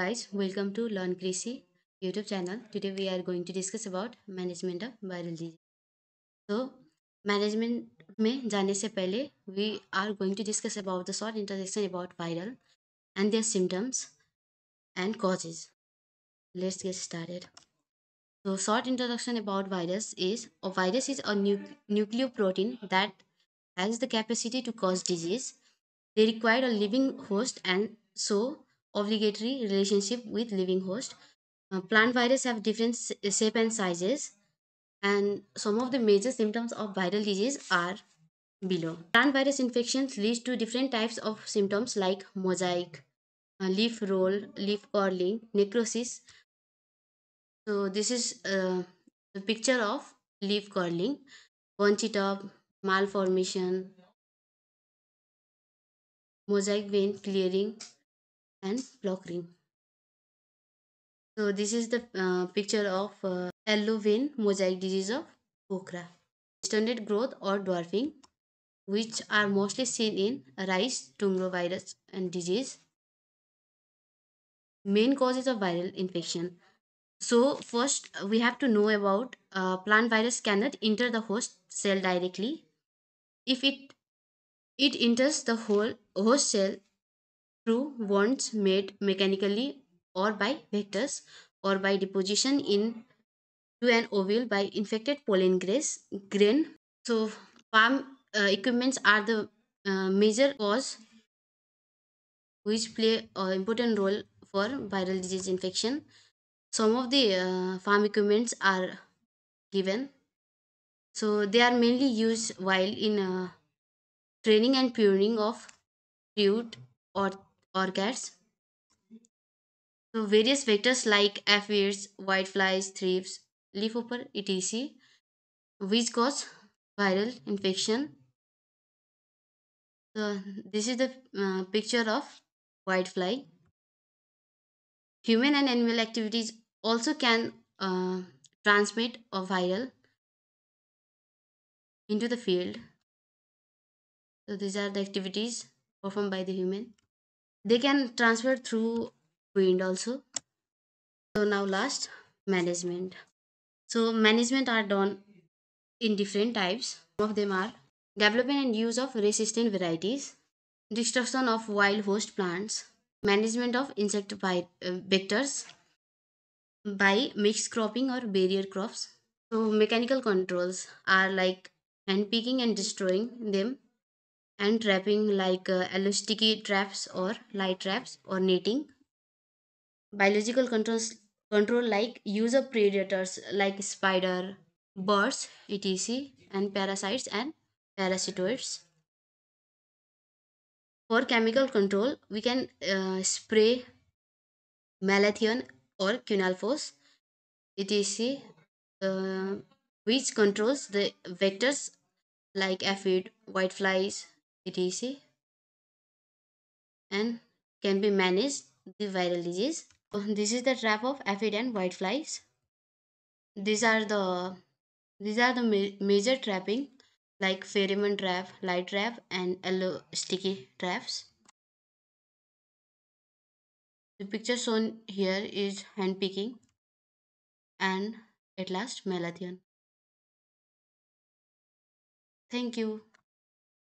guys, welcome to Learn Krishi YouTube channel. Today we are going to discuss about management of viral disease. So management में जाने से पहले we are going to discuss about the short introduction about viral and their symptoms and causes. Let's get started. So short introduction about virus is a virus is a nucleoprotein that has the capacity to cause disease. They require a living host and so obligatory relationship with living host. Plant virus have different shape and sizes, and some of the major symptoms of viral disease are below. Plant virus infections leads to different types of symptoms like mosaic, leaf roll, leaf curling, necrosis. So this is the picture of leaf curling, bunchy top, malformation, mosaic vein clearing, and flockering. So this is the picture of yellow vein mosaic disease of okra. Stunted growth or dwarfing, which are mostly seen in rice, tumorovirus, and disease. Main causes of viral infection. So first we have to know about plant virus cannot enter the host cell directly. If it enters the whole host cell through wounds made mechanically or by vectors or by deposition in to an ovule by infected pollen grain. So farm equipments are the major cause which play an important role for viral disease infection. Some of the farm equipments are given. So they are mainly used while in training and pruning of fruit or orchids. So various vectors like aphids, whiteflies, thrips, leafhopper, etc., which cause viral infection. So this is the picture of whitefly. Human and animal activities also can transmit a viral into the field. So these are the activities performed by the human. They can transfer through wind also. So now last, management. So management are done in different types. Some of them are development and use of resistant varieties, destruction of wild host plants, management of vectors by mixed cropping or barrier crops. So mechanical controls are like hand picking and destroying them, and trapping like sticky traps or light traps or netting. Biological control like use of predators like spider, birds, etc., and parasites and parasitoids. For chemical control, we can spray malathion or quinalphos, etc., uh, which controls the vectors like aphid, whiteflies, etc., and can be managed the viral disease. So this is the trap of aphid and whiteflies. These are the major trapping like pheromone trap, light trap, and yellow sticky traps. The picture shown here is hand picking and at last malathion. Thank you.